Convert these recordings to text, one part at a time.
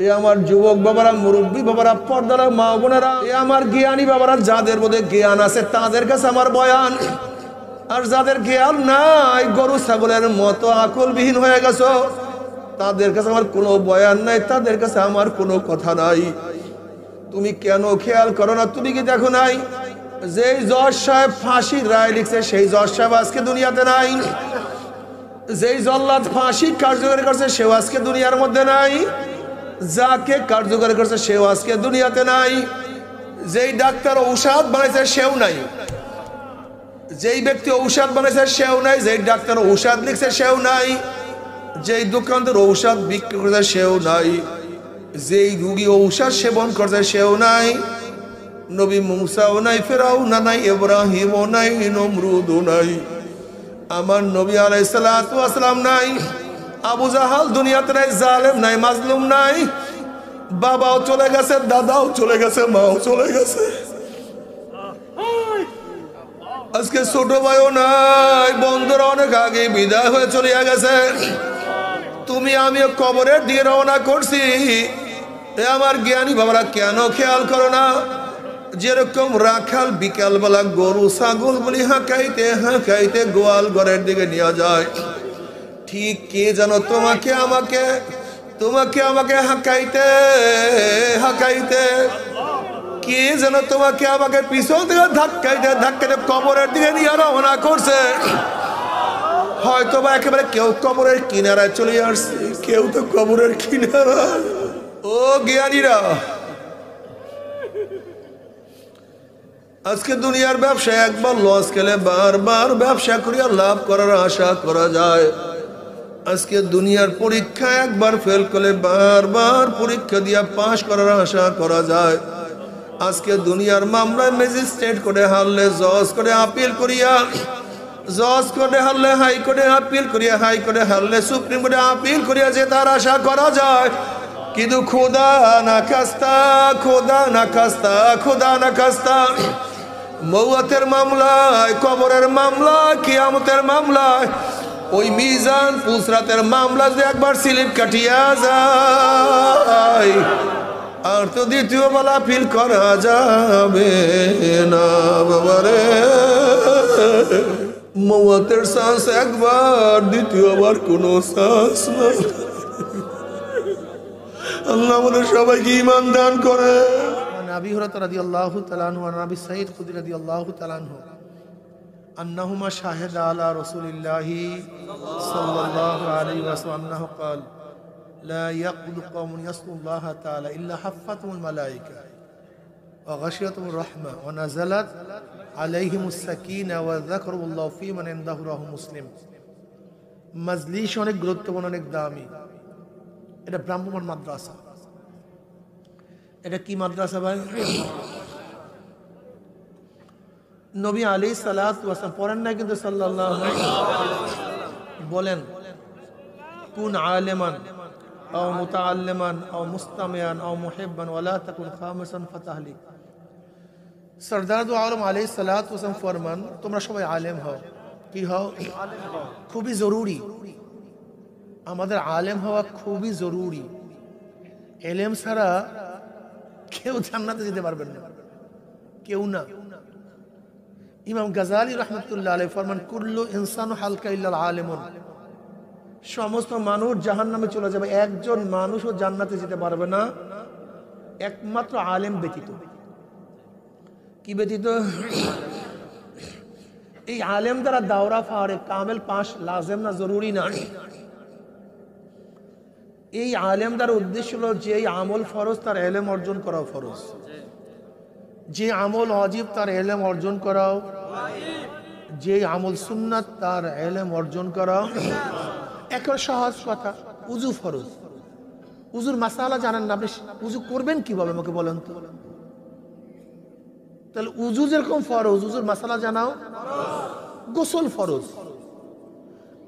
এ আমার যুবক বাবারা, মুরব্বী বাবারা, পর্দারা মা বোনেরা, এ আমার জ্ঞানী বাবারা, যাদের মধ্যে জ্ঞান আছে তাদের কাছে আমার বয়ান। আর যাদের জ্ঞান নাই, গরু ছাগলের মতো আকলবিহীন হয়ে গেছো, তাদের কাছে আমার কোনো বয়ান নাই, তাদের কাছে আমার কোনো কথা নাই। তুমি কেন খেয়াল করো না? তুমি কি দেখো নাই যেই জজ সাহেব ফাঁসির রায় লিখছে সেই জজ সাহেব আজকে দুনিয়াতে নাই? যেই জল্লাদ ফাঁসি কার্যকরী করছে সেও আজকে দুনিয়ার মধ্যে নাই। যাকে কার্যকরী করছে সেও আজকে দুনিয়াতে নাই। যেই ডাক্তার ঔষধ বানাইছে সেও নাই। যেই ব্যক্তি ঔষধ বানাইছে সেও নাই। যেই ডাক্তার ঔষধ লিখছে সেও নাই। যেই দোকানদার ঔষধ বিক্রি করছে সেও নাই। যেই রুগী ঔষধ সেবন করছে সেও নাই। নবী মুসাও নাই, ফেরাউনা নাই, ইব্রাহিমও নাই, নমরুদও নাই, আমার নবী আলাইহিস সালাতু ওয়াস সালাম নাই, আবু জাহাল দুনিয়াতে নাই, জালেম নাই, মাজলুম নাই। বাবাও চলে গেছে, দাদাও চলে গেছে, মাও চলে গেছে, আজকে ছোট ভাইও নাই, বন্ধুরা অনেক আগে বিদায় হয়ে চলে গেছে। তুমি আমিও কবরের দিকে রওনা করছি। এ আমার জ্ঞানী বাবারা, কেন খেয়াল করো না? যেরকম রাখাল বিকালবেলা গরু ছাগল বলি হাঁকাইতে হাঁকাইতে গোয়াল ঘরের দিকে নিয়ে যায়, ঠিক কে যেন তোমাকে আমাকে হাঁকাইতে হাঁকাইতে কে যেন তোমাকে আমাকে পিছন থেকে ধাক্কাইতে ধাক্কাইতে কবরের দিকে নিয়ে রওনা করছে। হয়তো বা একেবারে কেউ কবরের কিনারায় চলে আসছে, কেউ তো কবরের কিনারায়। ও জ্ঞানীরা, আজকে দুনিয়ার ব্যবসায় একবার লস খেলে বারবার ব্যবসা করিয়া লাভ করার আশা করা যায়। আজকে দুনিয়ার পরীক্ষা একবার ফেল করলে বারবার পরীক্ষা দিয়া পাশ করার আশা করা যায়। আজকে দুনিয়ার মামলায় ম্যাজিস্ট্রেট করে হারলে জজ করে আপিল করিয়া, জজ করে হারলে হাইকোর্টে আপিল করিয়া, হাইকোর্টে হারলে সুপ্রিম কোর্টে আপিল করিয়া যে তার আশা করা যায়। কিন্তু খোদা না খাস্তা, খোদা না খাস্তা, খোদা না খাস্তা, মৌয়াতের মামলায়, কবরের মামলায়, কিয়ামতের মামলায়, ওই মিজান পুসরাতের মামলা যে একবার স্লিপ কাটিয়া যায় আর তো দ্বিতীয় বেলা ফিল করা যাবে না বাবারে। মৌয়াতের শ্বাস একবার, দ্বিতীয়বার কোনো শ্বাস না। আল্লাহ আমাদের সবাইকে ঈমান দান করে। আবি হুরায়রা রাদিয়াল্লাহু তাআলা আনহু ওয়া আবি সাঈদ খুদরি রাদিয়াল্লাহু তাআলা আনহু আন্নাহুমা শাহিদা আলা রাসূলিল্লাহি সাল্লাল্লাহু আলাইহি ওয়াসাল্লাম আন্নাহু ক্বাল লা ইয়াকুদু কওমুন ইয়াসকুল্লাহা তাআলা ইল্লা হাফফাতুহুল মালায়েকা ওয়া গাশিয়াতুহুর রাহমা ওয়া নাযালাত আলাইহিমুস সাকিনা ওয়া যাকারুল্লাহু ফী মান ইনদাহু রাহু মুসলিম। মাজলিস অনেক গুরুত্বপূর্ণ, অনেক দামি। এটা ব্রাহ্মণ মাদ্রাসা। এটা কি মাদ্রাসা ভাই? নবী আলাইহিস সালাতু ওয়াস সালাম পড়েন না কিন্তু সাল্লাল্লাহু আলাইহি বলেন, কুন আলিমান আও মুতাআল্লিমান আও মুস্তামিয়ান আও মুহিব্বান ওয়া লা তাকুন খামিসান ফাতাহলিক। সরদার দু আলম আলাইহিস সালাতু ওয়াস সালাম ফরমান, তোমরা সবাই আলেম হও। কি হও? খুবই জরুরি। আমাদের আলেম হওয়া খুবই জরুরি। এলেম ছাড়া কেউ জান্নাতে যেতে পারবেন না, কেউ না। ইমাম গাজালি রাহমাতুল্লাহ আলাইহি ফরমান, কুল্লু ইনসানু হালকা ইল্লাল আলিমুন। সমস্ত মানুষ জাহান্নামে চলে যাবে, একজন মানুষও জান্নাতে যেতে পারবে না একমাত্র আলেম ব্যতীত। কি ব্যতীত? এই আলেম দ্বারা দাওরা ফারে কামেল পাশ লাজেম না, জরুরি না। এই আলেম দ্বারা উদ্দেশ্য হলো যে আমল ফরজ তার এলেম অর্জন করাও ফরজ, যে আমল ওয়াজিব তার এলেম অর্জন করাও, যে আমল সুন্নাত তার এলেম অর্জন করাও। একটা সহজ কথা, উযু ফরজ। উযুর মাসালা জানেন না আপনি, উযু করবেন কিভাবে আমাকে বলেন তো? তাহলে উযু যেরকম ফরজ, উযুর মাসালা জানাও। গোসল ফরজ,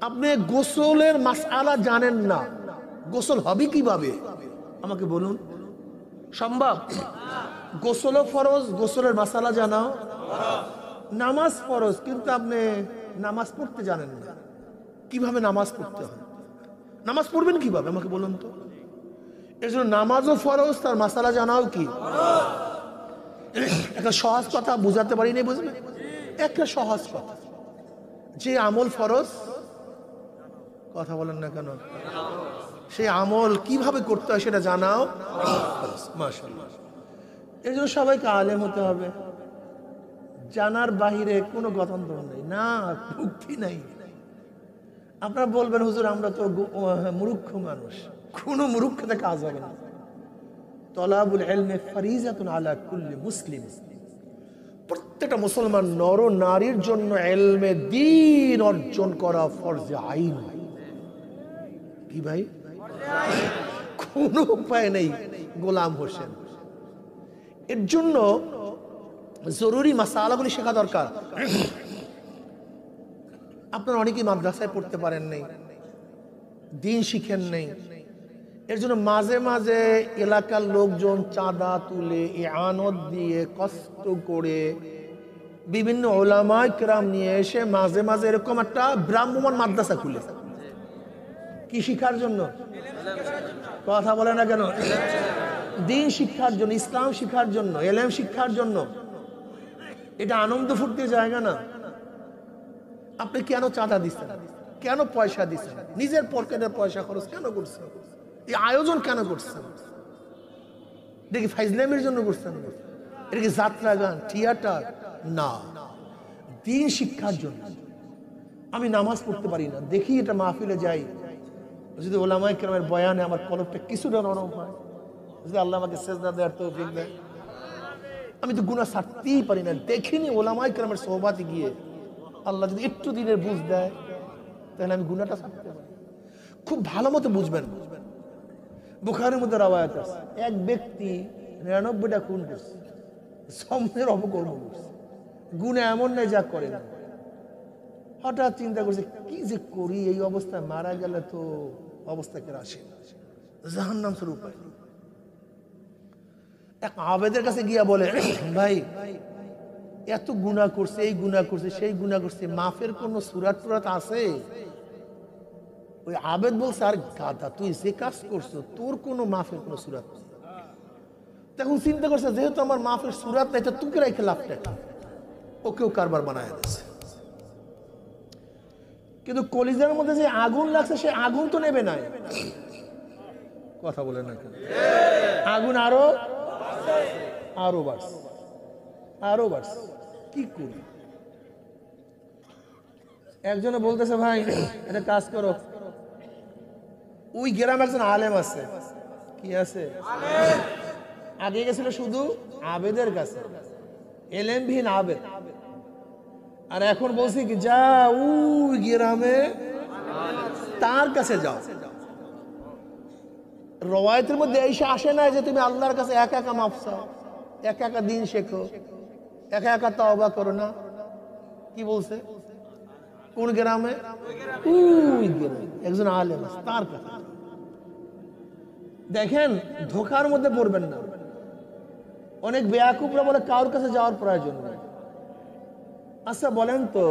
আপনি গোসলের মাসালা জানেন না, গোসল হবে কিভাবে আমাকে বলুন? সম্ভব? গোসলও ফরজ, গোসলের মাসালা জানাও। নামাজ ফরজ, কিন্তু আপনি নামাজ পড়তে জানেন না, কিভাবে নামাজ পড়তে হয়, নামাজ পড়বেন কিভাবে আমাকে বলুন তো? এর জন্য নামাজও ফরজ, তার মাসালা জানাও কি। একটা সহজ কথা বুঝাতে পারিনি, বুঝবে? একটা সহজ কথা, যে আমল ফরজ, কথা বলেন না কেন, সেই আমল কিভাবে করতে হয় সেটা জানাও ফরজ। মাশাআল্লাহ। এর জন্য সবাইকে আলেম হতে হবে, জানার বাহিরে কোনো গঠনধর নেই, না মুক্তি নাই। আপনারা বলবেন হুজুর আমরা তো মূর্খ মানুষ, কোনো মূর্খতে কাজ হবে না। তলাবুল ইলমি ফারিজাতুন আলা কুল্লি মুসলিম, প্রত্যেকটা মুসলমান নর নারীর জন্য ইলমে দ্বীন অর্জন করা ফরজে আইন। কি ভাই, কোনো উপায় নেই গোলাম হোসেন। এর জন্য জরুরি মাসালাগুলি শেখা দরকার। আপনারা অনেকেই মাদ্রাসায় পড়তে পারেন নাই, দিন শিখেন নেই। এর জন্য মাঝে মাঝে এলাকার লোকজন চাঁদা তুলে, ইআনত দিয়ে, কষ্ট করে বিভিন্ন উলামায়ে কেরাম নিয়ে এসে মাঝে মাঝে এরকম একটা ব্রাহ্মণ মাদ্রাসা খুলে। কি শিক্ষার জন্য? কথা বলে না কেন? দিন শিক্ষার জন্য, ইসলাম শিক্ষার জন্য, ইলম শিক্ষার জন্য। এটা আনন্দ ফুর্তির জায়গা না। আপনি কেন চাঁদা দিচ্ছেন, কেন পয়সা দিচ্ছেন, নিজের পকেটের পয়সা খরচ কেন করছেন, এই আয়োজন কেন করছেন? দেখি ফাইজলামের জন্য করছেন? এটা কি যাত্রা গান, থিয়েটার? না, দিন শিক্ষার জন্য। আমি নামাজ পড়তে পারি না, দেখি এটা মাহফিলে যাই, যদি ওলামায়ে কেরামের বয়ানে আমার কলবটা কিছুটা নরম হয়, যদি আল্লাহ আমাকে সেজদা দেওয়ার তৌফিক দেয়। আমি তো গুনাহ ছাড়তেই পারি না, দেখিনি ওলামায়ে কেরামের সোহবাতে গিয়ে আল্লাহ যদি একটু দিনের বুঝ দেয়, তাহলে আমি গুনাহটা ছাড়তে পারি। খুব ভালো মতো বুঝবেন। বুখারীর মধ্যে রাওয়ায়াত আছে, এক ব্যক্তি ৯৯টা খুন করছে, সম্মের অপকর্ম করছে, গুনাহ এমন নাই যা করে না। হঠাৎ চিন্তা করছে কি যে করি, এই অবস্থায় মারা গেলে তো অবস্থা কে আসে, জাহান্নাম শুরু উপায় নেই। এক আবেদের কাছে গিয়া বলে, ভাই এত গুনাহ করছে, এই গুনাহ করছে, সেই গুনাহ করছে, মাফের কোন সূরা টুরাত আছে? ওই আবেদ বলছে, আর গাধা, তুই যে কাজ করছো তোর কোনো মাফের কোনো সূরাত নেই। তখন চিন্তা করছে যেহেতু আমার মাফের সূরাত নাই, তো তোকে রেখে লাভটা কি? ওকেও কারবার বানায় দিয়েছে। কিন্তু কলিজার মধ্যে যে আগুন লাগছে, সে আগুন তো নেবে নাই। কথা বলে না কেন? আগুন আরো আরো বাড়ছে, আরো বাড়ছে। কি করি? একজনে বলতেছে, ভাই একটা কাজ করো, ওই গ্রামে একজন আলেম আছে। কি আছে? আগে গেছিল শুধু আবেদের কাছে, এলেমবিহীন আবেদ। আর এখন বলছি কি, যা ওই গ্রামে তার কাছে যাও। রওয়ায়াতের মধ্যে এসে আসে না যে তুমি আল্লাহর কাছে একা একা মাফ চাও, একা একা দিন শেখো, একা একা তওবা করো না। কি বলছে? কোন গ্রামে? ওই গ্রামে একজন আলেম আছে, তার কাছে। দেখেন, ধোকার মধ্যে পড়বেন না। অনেক বেয়াকুবরা বলে কারোর কাছে যাওয়ার প্রয়োজন নেই। আচ্ছা বলেন তো,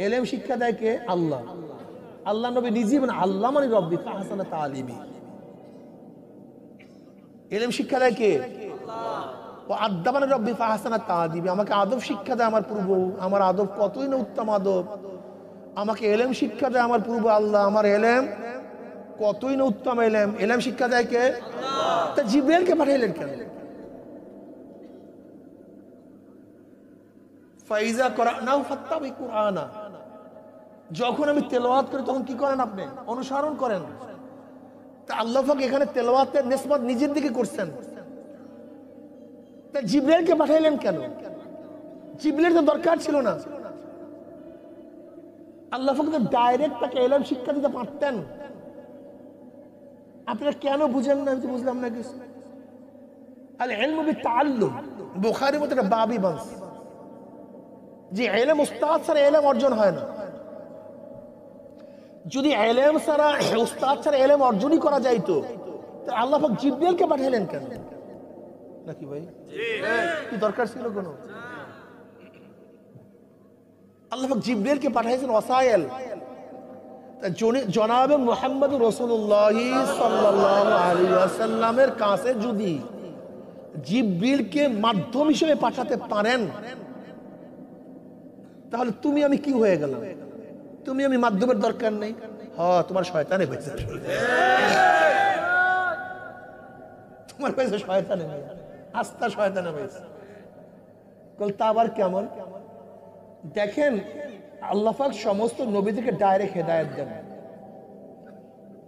এলেম শিক্ষা দেয় কে? আল্লাহ। আল্লাহ নবী নিজে বলেন, আল্লাহ মানে রব্বি ফাহসানা তালিমি। এলেম শিক্ষা দেয় কে? ও আদব মানে রব্বি ফাহসানা তাদিবি। আমাকে আদব শিক্ষা দেয় আমার পূর্ব, আমার আদব কতই না উত্তম আদব। আমাকে এলেম শিক্ষা দেয় আমার পূর্ব আল্লাহ, আমার এলেম কতই না উত্তম এলেম। এলেম শিক্ষা দেয় কে? তা জিবরাইলকে পাঠাইলেন কেন? ফাইজা করানাহু ফাত্তাবি কুরআনা। যখন আমি তেলাওয়াত করি তখন কি করেন আপনি? অনুসরণ করেন। তা আল্লাহ পাক এখানে তেলাওয়াতের নিসবত নিজের দিকে করছেন, তা জিবরাইলকে পাঠাইলেন কেন? জিবরাইল তো দরকার ছিল না। আল্লাহ পাক তো ডাইরেক্ট তাকে ইলম শিক্ষা দিতে পারতেন। আপনারা কেন বুঝেন না? আমি বুঝলাম না কিছু। আল ইলমু বিতাআল্লুম, বুখারীর মধ্যে একটা বাবই বানছে যে ইলম উস্তাদ ছাড়া ইলম অর্জন হয় না। যদি ইলম ছাড়া, উস্তাদ ছাড়া ইলম অর্জনই করা যাইতো, তো আল্লাহ পাক জিবরাইলকে পাঠাইলেন কেন? নাকি ভাই, কি দরকার ছিল কোনো? আল্লাহ পাক জিবরাইলকে পাঠাইছেন ওয়াসাইল, জনাবে মুহাম্মদ রাসূলুল্লাহ সাল্লাল্লাহু আলাইহি ওয়াসাল্লামের কাছে যদি জিবরিলকে মাধ্যম হিসেবে পাঠাতে পারেন, তাহলে তুমি আমি কি হয়ে গেলাম? তুমি আমি মাধ্যমের দরকার নেই। হ্যাঁ, তোমার শয়তানে হয়েছে, তোমার হয়েছে শয়তানে, আস্থা শয়তানে হয়েছে। তা আবার কেমন? দেখেন, আল্লাহ পাক সমস্ত নবীদেরকে ডাইরেক্ট হেদায়েত দেন,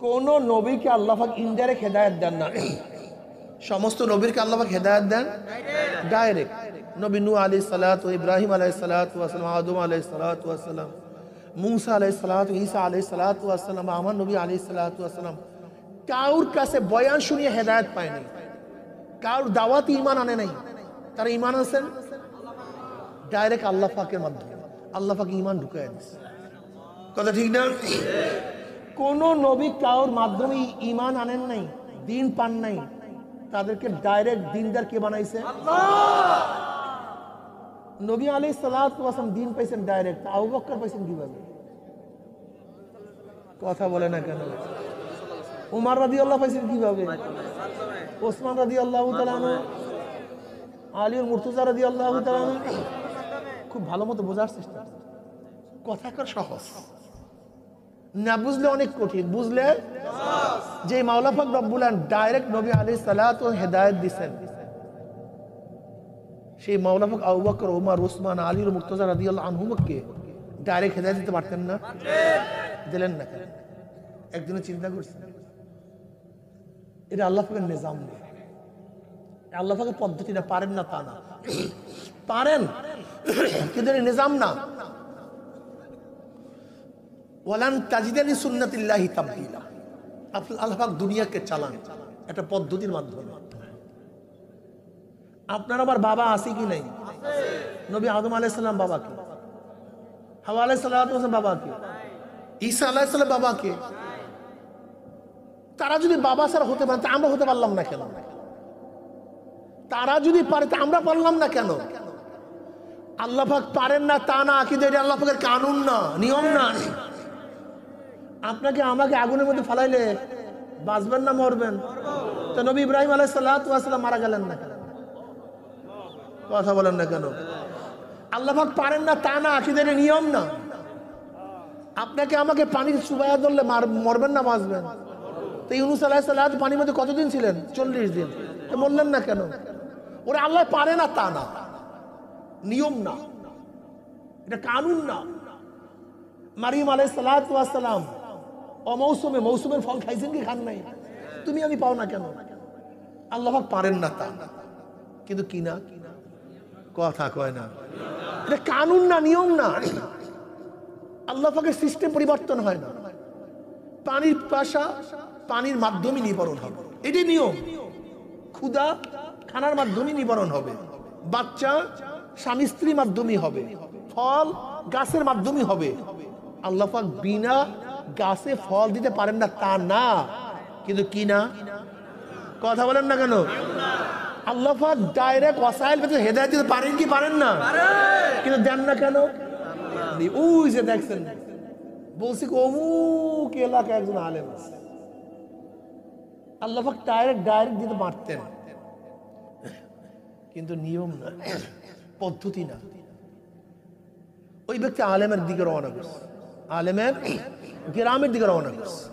কোন নবীকে আল্লাহ পাক ইনডাইরেক্ট হেদায়েত দেন না। সমস্ত নবীকে আল্লাহ পাক হেদায়েত দেন ডাইরেক্ট। নবী নূহ আলাইহিস সালাতু, ইব্রাহিম আলাইহিস সালাতু ওয়া সালাম, আদম আলাইহিস সালাতু ওয়া সালাম, মুসা আলাইহিস সালাতু, ঈসা আলাইহিস সালাতু ওয়া সালাম, আমার নবী আলাইহিস সালাতু ওয়া সালাম কাউর কাছে বয়ান শুনিয়ে হেদায়েত পায়নি, কাউর দাওয়াতে ঈমান আনে নাই। তারা ঈমান আনছেন ডাইরেক্ট আল্লাহ পাকের মাধ্যমে। আল্লাহ পাক ঈমান ঢুকায় দিয়েছে, কথা ঠিক না? কোন নবী কাউর মাধ্যমে ঈমান আনেন নাই, দিন পান নাই, তাদেরকে ডাইরেক্ট দিনদার কে বানাইছে? নবী আলাইহিস সালাতু ওয়া সালাম দিন পাইছেন ডাইরেক্ট, আবু বকর পাইছেন কিভাবে? কথা বলে না কেন? উমর রাদিয়াল্লাহু পাইছেন কিভাবে? ওসমান রাদিয়াল্লাহু তাআলা আনহু, আলী মুর্তজা রাদিয়াল্লাহু তাআলা আনহু। খুব ভালো মতো বোঝার চেষ্টা, কথা কর সহজ, না বুঝলে অনেক কঠিন, বুঝলে যে মাওলা পাক রব্বুল আলামিন ডাইরেক্ট নবী আলাইহিস সালাতু হেদায়েত দিবেন, সেই মাওলা পাক আবু বকর, ওমর, ওসমান, আলী মুর্তজা রাদিয়াল্লাহু আনহুকে ডাইরেক্ট হেদায়েত দিতে পারতেন না? দিলেন না কেন? একদিনে চিন্তা করছেন? এটা আল্লাহ পাকের নিজাম নেই, আল্লাহ পাকের পদ্ধতি না। পারেন না তা না, পারেন, কিন্তু এটা নিজাম না। ওয়ালান তাজিদা লিসুন্নাতিল্লাহি তাবদীলা। আল্লাহ পাক দুনিয়াকে চালান একটা পদ্ধতির মাধ্যমে। আপনার আমার বাবা আছে কি নাই? নবী আদম আলাইহিস সালাম বাবা কে? হাওয়া আলাইহিস সালাম বাবা কে? ঈসা আলাইহিস সালাম বাবা কে? তারা যদি বাবা ছাড়া হতে পারে, আমরা হতে পারলাম না কেন? তারা যদি পারে, আমরা পারলাম না কেন? আল্লাহ পাক পারেন না তা না, কিন্তু এটা আল্লাহ পাকের কানুন না, নিয়ম না। আপনাকে আমাকে আগুনের মধ্যে ফালাইলে বাঁচবেন না মরবেন? তো নবী ইব্রাহিম আলাইহিস সালাতু ওয়া সালাম মারা গেলেন না কেন? কথা বলেন না কেন? আল্লাহ পাক পারেন না তা না, কিন্তু এটা নিয়ম না। আপনাকে আমাকে পানির চুবাইয়া ধরলে মরবেন না বাঁচবেন? তো ইউনূস আলাইহিস সালাতু পানির মধ্যে কতদিন ছিলেন? 40 দিন। তো বললেন না কেন? ওরা আল্লাহ পারে না তা না, নিয়ম না, এটা কানুন না। মারিয়াম আলাইহিস সালাতু ওয়া সালাম অমৌসুমে, মৌসুমের ফল খাইছেন কি খান নাই? তুমি আমি পাও না কেন? আল্লাহ পাক পারেন না তা না, কিন্তু কি না, কথা কয় না, এটা কানুন না, নিয়ম না। আল্লাহ পাকের সিস্টেম পরিবর্তন হয় না। পানির পাশা পানির মাধ্যমে নিবারণ হবে, এটি নিয়ম। ক্ষুধা খানার মাধ্যমে নিবারণ হবে, বাচ্চা স্বামী স্ত্রীর মাধ্যমে হবে, ফল গাছের মাধ্যমে হবে। আল্লাহ পাক বিনা গাছে ফল দিতে পারেন না তা না, কিন্তু কি না, কথা বলেন না কেন? আল্লাহ পাক ডাইরেক্ট ওয়াসাইল পেতে হেদায়েত দিতে পারেন কি পারেন না? কিন্তু দেন না কেন? ওই যে দেখছেন, বলছি অমুক এলাকায় একজন আলেম আছে, আল্লাহ পাক ডাইরেক্ট দিতে পারতেন, কিন্তু নিয়ম না, পদ্ধতি না। ওই ব্যক্তি আলেমের দিকে রওনা করছে, আলেমের গ্রামের দিকে রওনা করছে।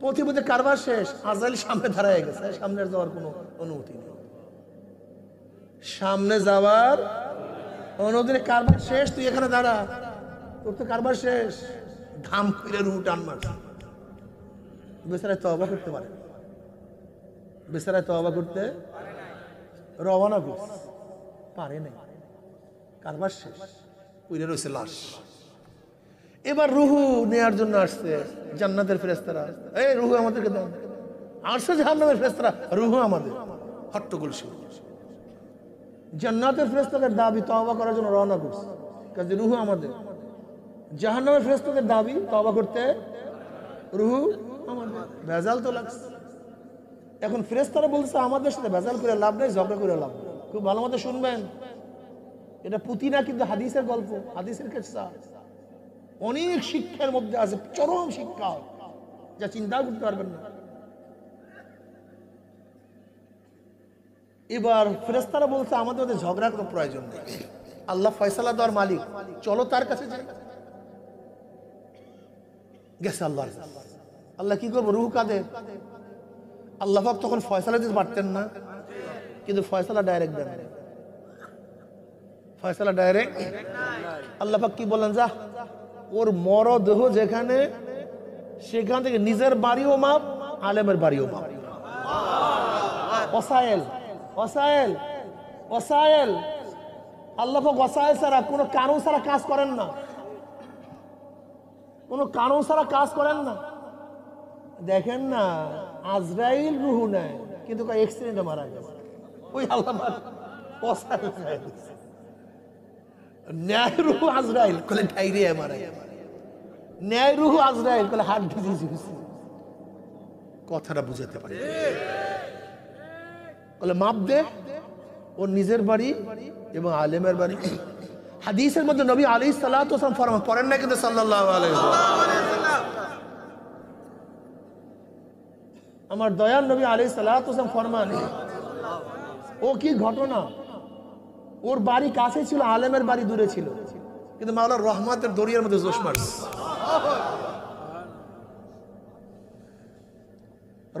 পথে কারবার শেষ, আজরাইল সামনে দাঁড়ায় গেছে, সামনে যাওয়ার কোনো অনুমতি নেই। সামনে যাওয়ার অনুমতি নেই, কারবার শেষ, তুই এখানে দাঁড়া, তোর তো কারবার শেষ। ধাম করে রুহ টান মারছে। বেচারায় তওবা করতে পারে, বেচারায় তওবা করতে রওনা করছে, পারে নাই, কারবার শেষ, পুইরে রয়েছে লাশ। এবার রুহু নেয়ার জন্য আসছে জান্নাতের ফেরেশতারা, এই রুহু আমাদেরকে দেন। আসছে জাহান্নামের ফেরেশতারা, রুহু আমাদের, হট্টগোল শুরু। জান্নাতের ফেরেশতাদের দাবি তওবা করার জন্য রওনা করছে, কাজে রুহু আমাদের। জাহান্নামের ফেরেশতাদের দাবি তওবা করতে, রুহু আমাদের। ভেজাল তো লাগছে। এখন ফেরেশতারা বলছে আমাদের সাথে ভেজাল করে লাভ নাই, ঝগড়া করে লাভ নাই। খুব ভালো মতো শুনবেন, এটা পুঁথি না, কিন্তু হাদিসের গল্প, হাদিসের কিসসা। অনেক শিক্ষার মধ্যে আছে, চরম শিক্ষা, যা চিন্তা করতে পারবেন না। এবার ফেরেশতারা বলছে আমাদের ওদের ঝগড়ার কোনো প্রয়োজন নেই, আল্লাহ ফয়সালা দেওয়ার মালিক, চলো তার কাছে যাই। গেছে আল্লাহ। আল্লাহ কি করবো, রুহ কাঁদে। আল্লাহ পাক তখন ফয়সালা দিতে পারতেন না, কিন্তু ফয়সালা ডাইরেক্ট দেন, ফয়সালা ডাইরেক্ট। আল্লাহ পাক কি বলেন, যা ওর মরদেহ যেখানে, সেখান থেকে নিজের বাড়িও মাপ, আলেমের বাড়িও মাপ। ওসায়েল ওসায়েল ওসায়েল, আল্লাহ পাক ওসায়েল ছাড়া কোনো কারণ ছাড়া কাজ করেন না, কোনো কারণ ছাড়া কাজ করেন না। দেখেন না, আজরাইল রুহু নেয় কিন্তু এক্সিডেন্টে মারা গেছে, ওই আল্লাহ পাক ওসায়েল ন্যায় রুহু আজরাইল কলে ডায়রিয়া মারা গেছে, ন্যায় রুহু আজরাইল কলে হার্ট ডিজিজ হয়েছে। কথাটা বুঝাতে পারি, বলে মাপ দে ওর নিজের বাড়ি এবং আলেমের বাড়ি। হাদিসের মধ্যে নবী আলাইহিস সালাতু ওয়াস সালাম ফরমান, পড়েন না কিন্তু সাল্লাল্লাহু আলাইহি ওয়াসাল্লাম, আমার দয়াল নবী আলাইহিস সালাতু ওয়াস সালাম ফরমান, ও কি ঘটনা, ওর বাড়ি কাছে ছিল, আলেমের বাড়ি দূরে ছিল, কিন্তু মাওলার রহমতের দরিয়ার মধ্যে জোশ মারছে,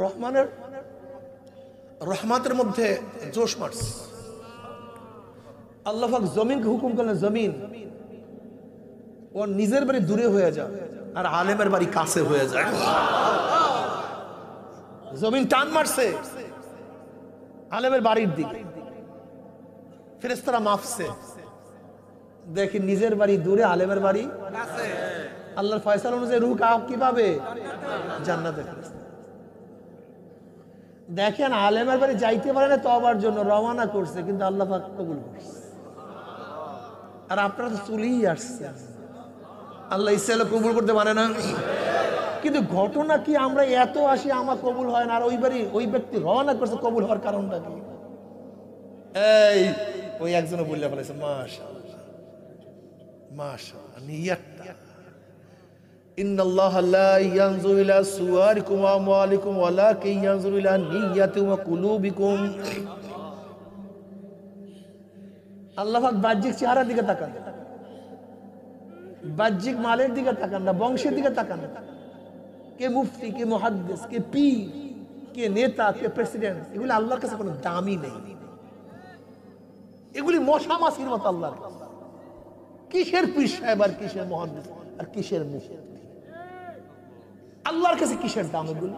রহমানের রহমতের মধ্যে জোশ মারছে। আল্লাহ পাক জমিনকে হুকুম করলেন, জমিন ওর নিজের বাড়ি দূরে হয়ে যায় আর আলেমের বাড়ি কাছে হয়ে যায়। জমিন টান মারছে আলেমের বাড়ির দিকে, ফেরেশতারা মাপছে, দেখি নিজের বাড়ি দূরে, আলেমের বাড়ি কাছে। আল্লাহর ফয়সালা অনুযায়ী রূহ কি পাবে, জান্নাতে। দেখেন আলেমের বাড়ি যাইতে পারে না, তওবার জন্য রওনা করছে, কিন্তু আল্লাহ পাক কবুল করছে। আর আপনারা তো চলেই আসছেন, আল্লাহ ইচ্ছা কবুল করতে পারে না। কিন্তু ঘটনা কি, আমরা এত আসি আমার কবুল হয় না, আর ওই বাড়ি ওই ব্যক্তি রওনা করছে, কবুল হওয়ার কারণটা কি? এই ওই একজনে বললে ফেলেছে, মাশাআল্লাহ মাশাআল্লাহ, নিয়তটা, ইন্নাল্লাহা লা ইয়ানজুরু ইলা সুওয়ারিকুম ওয়া আমওয়ালিকুম ওয়ালাকিন ইয়ানজুরু ইলা নিয়্যাতিকুম ওয়া কুলুবিকুম। আল্লাহ পাক বাহ্যিক চেহারার দিকে তাকান, বাহ্যিক মালের দিকে তাকান না, বংশের দিকে তাকান। কে মুফতি, কে মুহাদ্দিস, কে পীর, কে নেতা, কে প্রেসিডেন্ট, এগুলি আল্লাহর কাছে কোনো দামই নেই, এগুলি মশা মাছির মতো আল্লাহর কাছে। কিসের পীর সাহেব আর কিসের মুহাদ্দিস আর কিসের মুফতি, আল্লাহর কাছে কিসের দাম এগুলো?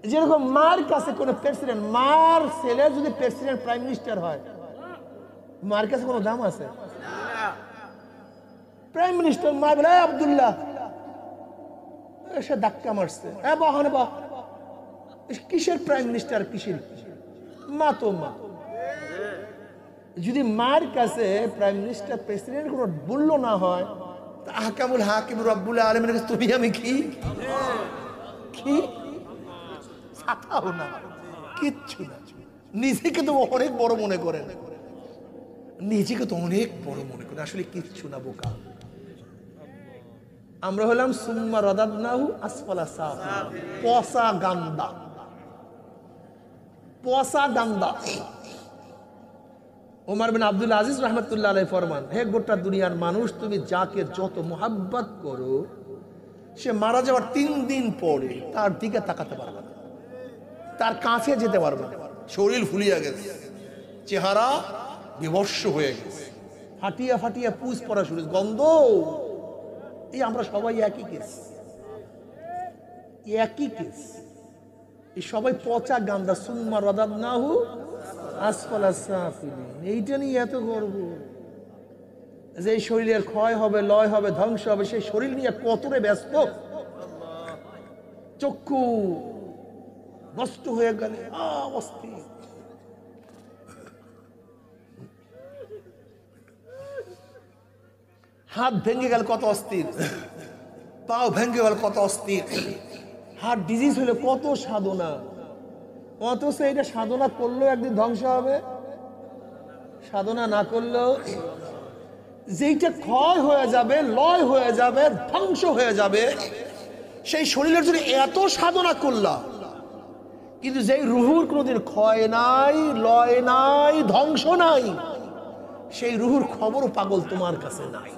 যেরকম মার কাছে কোনো প্রেসিডেন্ট, মার ছেলে যদি প্রেসিডেন্ট প্রাইম মিনিস্টার হয়, মার কাছে কোনো দাম আছে? প্রাইম মিনিস্টার মা বলে, আব্দুল্লাহ এসে ধাক্কা মারছে, বাহানে বাহ, কিসের প্রাইম মিনিস্টার, কিসের মা? তো মা। যদি মার কাছে প্রাইম মিনিস্টার প্রেসিডেন্ট কোনো মূল্য না হয়, আহকামুল হাকিম রব্বুল আলামিনের কাছে তুমি আমি কি কি ছাতাও না, কিচ্ছু না। নিজেকে তো অনেক বড় মনে করেন, নিজেকে তো অনেক বড় মনে করেন, আসলে কিচ্ছু না, বোকা। আমরা হলাম সুম্মা রাদাদনাহু আসফালা সাফিলিন, পচা গান্দা, পচা গান্দা। ওমর বিন আব্দুল আজিজ রাহমাতুল্লাহ আলাইহি ফরমান, হে গোটা দুনিয়ার মানুষ, তুমি যাকে যত মোহাব্বত করো, সে মারা যাওয়ার 3 দিন পরে তার দিকে তাকাতে পারবে না, তার কাছে যেতে পারবে না। শরীর ফুলিয়া গেছে, চেহারা বিভৎস হয়ে গেছে, ফাটিয়া ফাটিয়া পুষ পড়া শুরু, গন্ধ। এই আমরা সবাই একই কেস, একই কেস, এই সবাই পচা গান্দা। সুম্মা রাদাদনাহু আসফালা সাফিলিন, এইটা নিয়ে এত গর্ব যে এই শরীরের ক্ষয় হবে, লয় হবে, ধ্বংস হবে, সেই শরীর নিয়ে কতরে ব্যস্ত। চক্ষু নষ্ট হয়ে গেলে অস্থির, হাত ভেঙে গেল কত অস্থির, পাও ভেঙে গেল কত অস্থির, হার্ট ডিজিজ হলে কত সাধনা, অথচ এটা সাধনা করলেও একদিন ধ্বংস হবে, সাধনা না করলেও। যেইটা ক্ষয় হয়ে যাবে, লয় হয়ে যাবে, ধ্বংস হয়ে যাবে, সেই শরীরের জন্য এত সাধনা করলা, কিন্তু যেই রুহুর কোনোদিন ক্ষয় নাই, লয় নাই, ধ্বংস নাই, সেই রুহুর খবর পাগল তোমার কাছে নাই।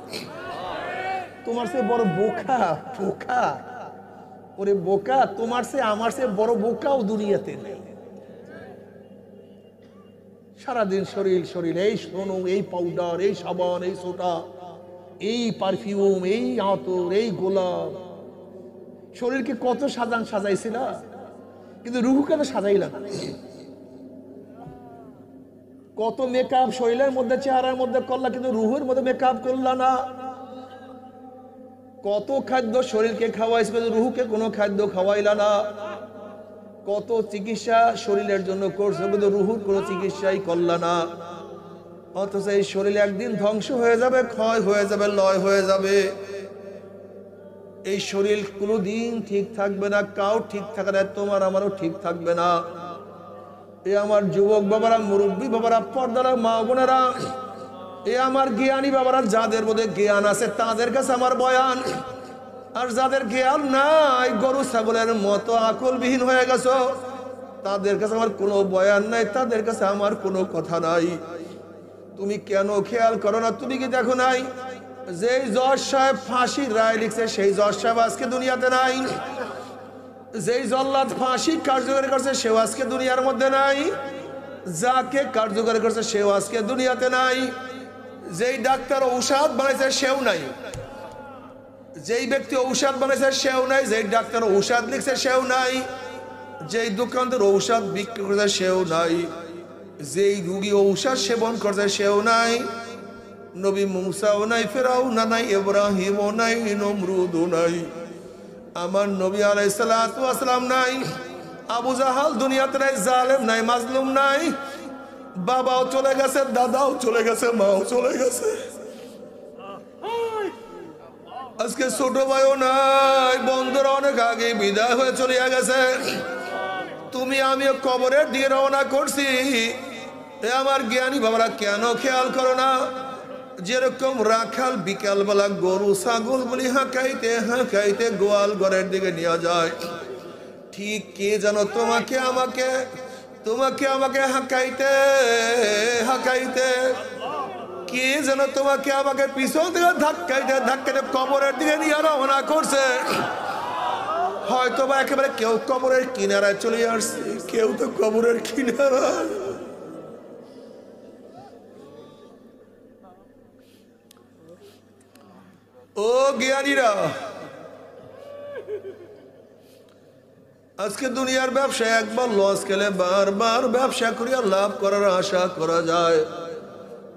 তোমার সে বড় বোকা, বোকা, ওরে বোকা, তোমার সে আমার সে বড় বোকাও দুনিয়াতে নেই। সারাদিন শরীর শরীর, এই সোনু, এই পাউডার, এই সাবান, এই সোটা, এই পারফিউম, এই আতর, এই গোলাপ, শরীরকে কত সাজাইছিল, কিন্তু রুহুকে তো সাজাইলা না। কত মেকআপ শরীরের মধ্যে, চেহারার মধ্যে করলা, কিন্তু রুহের মধ্যে মেকআপ করলা না। কত খাদ্য শরীরকে খাওয়াইছে, কিন্তু রুহুকে কোনো খাদ্য খাওয়াইলা না। কত চিকিৎসা শরীরের জন্য করছো, কিন্তু রুহুর কোনো চিকিৎসাই করলা না। অথচ এই শরীর একদিন ধ্বংস হয়ে যাবে, ক্ষয় হয়ে যাবে, লয় হয়ে যাবে। এই শরীর কোনোদিন ঠিক থাকবে না, কাউ ঠিক থাকে না, তোমার আমারও ঠিক থাকবে না। এ আমার যুবক বাবারা, মুরব্বী বাবারা, পর্দারা মা বোনেরা, এ আমার জ্ঞানী বাবারা, যাদের মধ্যে জ্ঞান আছে তাদের কাছে আমার বয়ান। আর যাদের জ্ঞান নাই, গরু ছাগলের মতো আকলবিহীন হয়ে গেছো, তাদের কাছে আমার কোনো বয়ান নাই, তাদের কাছে আমার কোনো কথা নাই। তুমি কেন খেয়াল করো না? তুমি কি দেখো নাই, যেই জজ সাহেব ফাঁসির রায় লিখছে, সেই জজ সাহেব আজকে দুনিয়াতে নাই। যেই জল্লাদ ফাঁসি কার্যকরী করছে, সেও আজকে দুনিয়ার মধ্যে নাই। যাকে কার্যকরী করছে, সেও আজকে দুনিয়াতে নাই। যেই ডাক্তার ঔষধ বানাইছে, সেও নাই। যেই ব্যক্তি ঔষধ বানাইছে, সেও নাই। যেই ডাক্তার ঔষধ লিখছে, সেও নাই। যেই দোকানদার ঔষধ বিক্রি করছে, সেও নাই। যেই রুগী ঔষধ সেবন করছে, সেও নাই। নবী মুসাও নাই, ফেরাউনা নাই, ইব্রাহিমও নাই, নমরুদও নাই। আমার নবী আলাইহিস সালাতু ওয়াস সালাম নাই। আবু জাহাল দুনিয়াতে নাই, জালেম নাই, মাজলুম নাই। বাবাও চলে গেছে, দাদাও চলে গেছে, মাও চলে গেছে। আজকে ছোট ভাইও নাই, বন্ধুরা অনেক আগে বিদায় হয়ে চলে গেছে। তুমি আমিও কবরের দিকে রওনা করছি। এ আমার জ্ঞানী বাবারা, কেন খেয়াল করো না? যেরকম রাখাল বিকালবেলা গরু ছাগল বলি হাঁকাইতে হাঁকাইতে গোয়াল ঘরের দিকে নিয়ে যায়, ঠিক কে যেন তোমাকে আমাকে হাঁকাইতে হাঁকাইতে, কে যেন তোমাকে আমাকে পিছন থেকে ধাক্কাইতে কবরের দিকে নিয়ে রওনা করছে। হয়তো বা একেবারে কেউ কবরের কিনারায় চলে আসছে, কেউ তো কবরের কিনারায়। ও জ্ঞানীরা, আজকে দুনিয়ার ব্যবসা একবার লস খেলে বারবার ব্যবসা করিয়া লাভ করার আশা করা যায়।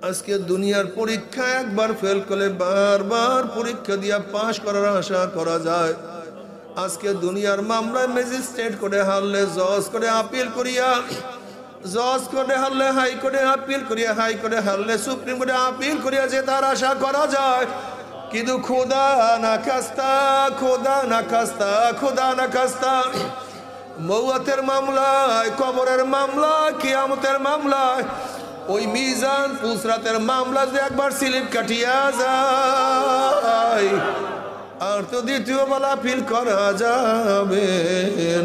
আজকে দুনিয়ার পরীক্ষা একবার ফেল করলে বারবার পরীক্ষা দিয়া পাশ করার আশা করা যায়। আজকে দুনিয়ার মামলায় ম্যাজিস্ট্রেট করে হারলে জজ করে আপিল করিয়া, জজ করে হারলে হাইকোর্টে আপিল করিয়া, হাইকোর্টে হারলে সুপ্রিম কোর্টে আপিল করিয়া যে তার আশা করা যায়। কিন্তু খোদা না খাস্তা, খোদা না খাস্তা, খোদা না খাস্তা, মৌয়াতের মামলায়, কবরের মামলায়, কিয়ামতের মামলায়, ওই মিজান পুসরাতের মামলা যে একবার স্লিপ কাটিয়া যায়, আর তো দ্বিতীয় বেলা আপিল করা যাবে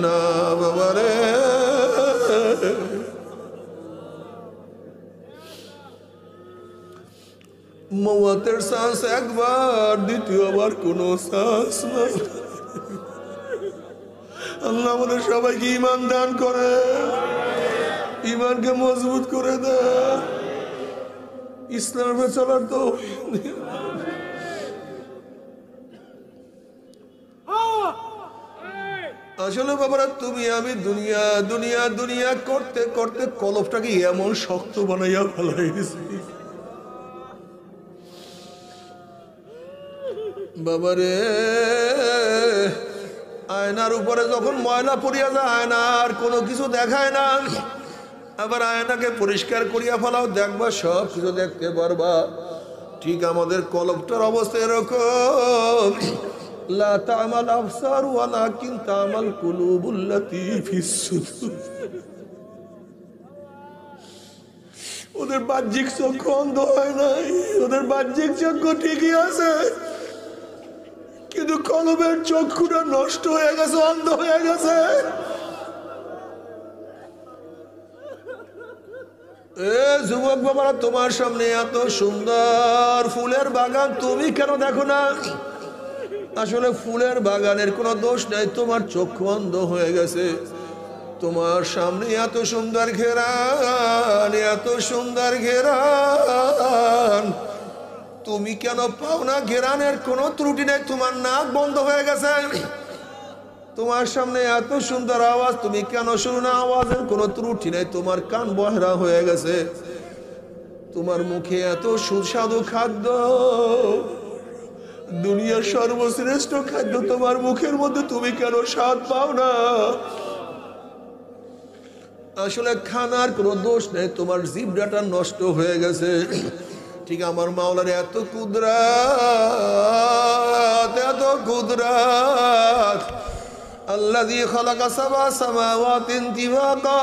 না বাবারে। মৌয়াতের শ্বাস একবার, দ্বিতীয়বার কোনো শ্বাস না। আল্লাহ আমাদের সবাইকে ঈমান দান করে, ঈমানকে মজবুত করে দেয়, ইসলামে চলার তো। আসলে বাবারা, তুমি আমি দুনিয়া দুনিয়া দুনিয়া করতে করতে কলবটাকে এমন শক্ত বানাইয়া ফেলাইছি বাবারে। আয়নার উপরে যখন ময়লা পড়িয়া যায়, আয়না আর কোনো কিছু দেখায় না। আবার আয়নাকে পরিষ্কার করিয়া ফেলাও, দেখবা সব কিছু দেখতে পারবা। ঠিক আমাদের কলবটার অবস্থা এরকম। লা তা'মাল আবসার ওয়ালাকিন তা'মাল কুলুবুল্লাতী ফিস সুদূর। ও ওদের বাহ্যিক চক্ষু অন্ধ হয় নাই, ওদের বাহ্যিক চক্ষু ঠিকই আছে, কিন্তু কলবের চক্ষুটা নষ্ট হয়ে গেছে, অন্ধ হয়ে গেছে। এ যুবক বাবারা, তোমার সামনে এত সুন্দর ফুলের বাগান, তুমি কেন দেখো না? আসলে ফুলের বাগানের কোনো দোষ নাই, তোমার চক্ষু অন্ধ হয়ে গেছে। তোমার সামনে এত সুন্দর ঘেরান, এত সুন্দর ঘেরান, তুমি কেন পাও না? ঘেরানের কোনো ত্রুটি নেই, তোমার নাক বন্ধ হয়ে গেছে। তোমার সামনে এত সুন্দর আওয়াজ, তুমি কেন শুনো না? আওয়াজের কোনো ত্রুটি নেই, তোমার কান বহরা হয়ে গেছে। তোমার মুখে এত সুস্বাদু খাদ্য, দুনিয়ার সর্বশ্রেষ্ঠ খাদ্য তোমার মুখের মধ্যে, তুমি কেন স্বাদ পাও না? আসলে খানার কোনো দোষ নেই, তোমার জিহ্বাটা নষ্ট হয়ে গেছে। ঠিক আমার মাওলার এত কুদরত, এত কুদরত। আল্লাযী খালাকা সাবআ সামাওয়াতিন তিবাকা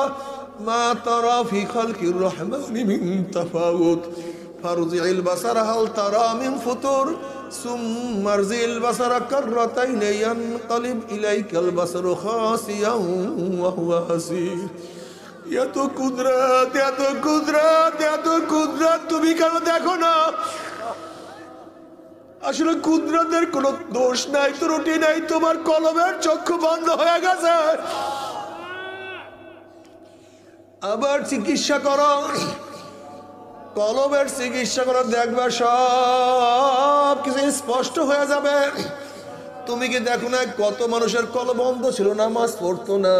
মা তারা ফি খালকির রহমানি মিন তাফাউত ফারজি'ল বাসারা হাল তারা মিন ফুতুর সুম্মা আরজি'ল বাসারা কাররাতাইন ইয়ানকালিব ইলাইকাল বাসারু খাসিয়ান ওয়া হুয়া হাসীর। এত কুদরত, এত কুদরত, এত কুদরত, তুমি কেন দেখো না? আসলে কুদরতের কোনো দোষ নাই, ত্রুটি নাই, তোমার কলবের চক্ষু বন্ধ হয়ে গেছে। আবার চিকিৎসা করো, কলবের চিকিৎসা করো, দেখবে সব কিছু স্পষ্ট হয়ে যাবে। তুমি কি দেখো না কত মানুষের কলব বন্ধ ছিল, নামাজ পড়তো না,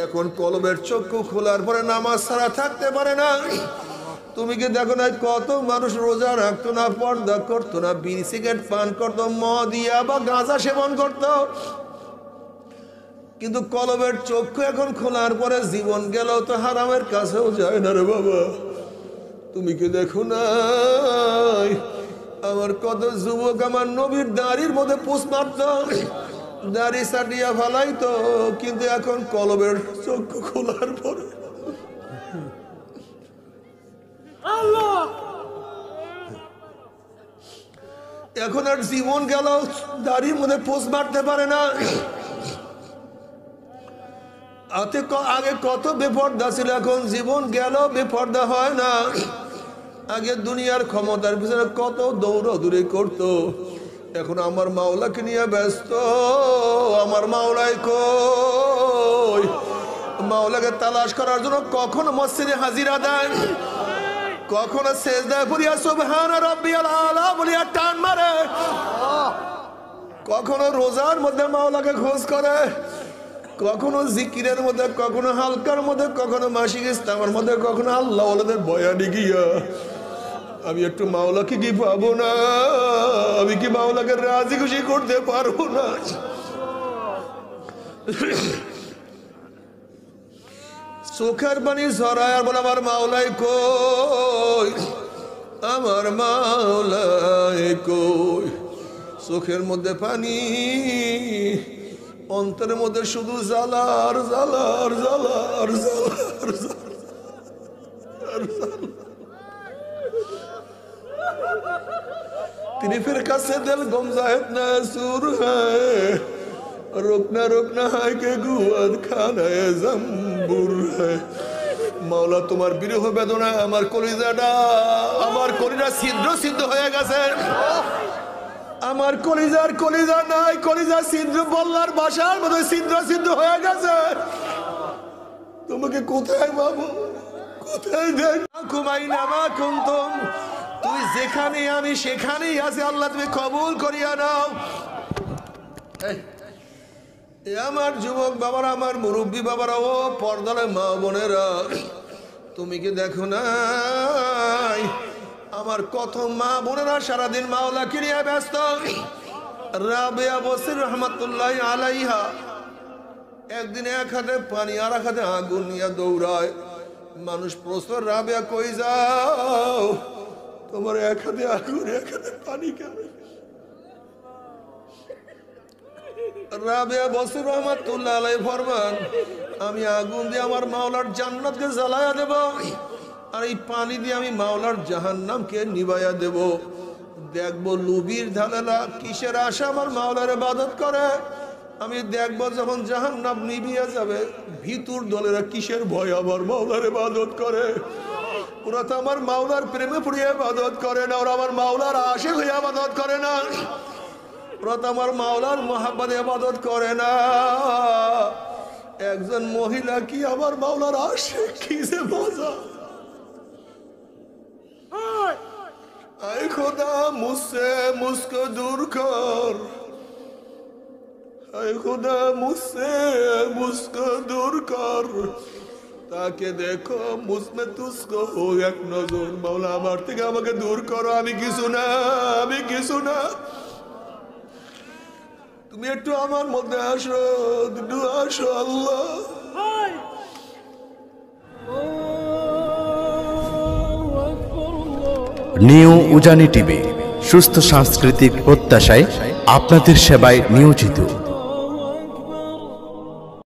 এখন কলবের চক্ষু খোলার পরে নামাজ ছাড়া থাকতে পারে না। তুমি কি দেখো না কত মানুষ রোজা রাখতো না, পর্দা করতো না, বিড়ি সিগারেট পান করতো, মদিয়া বা গাঁজা সেবন করতো, কিন্তু কলবের চক্ষু এখন খোলার পরে জীবন গেল তো হারামের কাছেও যায় না রে বাবা। তুমি কি দেখো না আমার কত যুবক আমার নবীর দাড়ির মধ্যে পুষ মারত, দাড়ি সাটিয়া ফালাইতো, কিন্তু এখন কলবের চক্ষু খোলার পরে এখন আর জীবন গেল, দাড়ির মধ্যে পোষ মারতে পারে না। আগে কত বেপর্দা ছিল, এখন জীবন গেল বেপর্দা হয় না। আগে দুনিয়ার ক্ষমতার পিছনে কত দৌড়াদৌড়ি করতো, এখন আমার মাওলাকে নিয়ে ব্যস্ত। আমার মাওলাই কই? মাওলাকে তালাশ করার জন্য কখনো মসজিদে হাজিরা দেন, কখনো সেজদায় পড়িয়া সুবহানা রাব্বিয়াল আলা বলিয়া টান মারে, কখনো রোজার মধ্যে মাওলাকে খোঁজ করে, কখনো জিকিরের মধ্যে, কখনো হালকার মধ্যে, কখনো মাসিক ইসলামের মধ্যে, কখনো আল্লাহ ওয়ালাদের বয়ানে গিয়া। আমি একটু মাওলাকে কি পাবো না? আমি কি মাওলাকে রাজি খুশি করতে পারবো না? চোখের পানি ঝরায় আর বলে আমার মাওলাই কই, আমার মাওলাই কই। চোখের মধ্যে পানি, অন্তরের মধ্যে শুধু জ্বালার জ্বালার জ্বালার জ্বালার জ্বালার। তিনি फिर कैसे दिल गुम जाहिद न सूर है रुकना है के गुआद खाना जम्बुर है। মাওলা তোমার বিরহ বেদনা আমার কলিজাটা, আমার কলিজা ছিদ্র ছিদ্র হয়ে গেছে, আমার কলিজার কলিজা নাই, কলিজা ছিদ্র বল্লার বাসার মধ্যে ছিদ্র ছিদ্র হয়ে গেছে। তোমাকে কোথায় পাবো, কোথায় দেখ? ঘুমাই না মা কুন্তম, তুই যেখানে আমি সেখানেই আছি, আল্লাহ তুমি কবুল করিয়া নাও। আমার যুবক বাবারা, আমার মুরব্বী বাবারা, ও পর্দার মা বোনেরা, তুমি কি দেখো না আমার কত মা বোনেরা সারাদিন মাওলাকে নিয়ে ব্যস্ত। রাবেয়া বসির রহমাতুল্লাহ আলাইহা একদিন এক হাতে পানি আর এক হাতে আগুন নিয়ে দৌড়ায়। মানুষ প্রশ্ন, রাবেয়া কই যাও? তোমার এক হাতে আগুন এক হাতে পানি কেন? রাবেয়া বসির রহমাতুল্লাহ আলাইহি ফরমান, আমি আগুন দিয়ে আমার মাওলার জান্নাতকে জ্বালায়া দেব, আর এই পানি দিয়ে আমি মাওলার জাহান্নামকে নিভাইয়া দেব। দেখবো লুবির ঢালেরা কিসের আশা আমার মাওলার ইবাদত করে, আমি দেখবো যখন জাহান্নাম নিভিয়া যাবে ভিতর দলেরা কিসের ভয় আমার মাওলার ইবাদত করে। ওরা তো আমার মাওলার প্রেমে পড়িয়ে ইবাদত করে না, ওরা আমার মাওলার আশিক হয়ে ইবাদত করে না, ওরা তো আমার মাওলার মহাব্বতে ইবাদত করে না। একজন মহিলা কি আমার মাওলার আশিক, কি যে মজা। आए खुदा मुझसे मुझको दूर कर, आए खुदा मुझसे मुझको दूर कर, ताकि देखो मुझमें तुझको हो एक नजर। मौला আমার থেকে আমাকে দূর করো, আমি কিছু না, আমি কিছু না। তুমি একটু আমার মধ্যে আসো, একটু আসো আল্লাহ। নিউ উজানি টিভি, সুস্থ সাংস্কৃতিক প্রত্যাশায় আপনাদের সেবায় নিয়োজিত।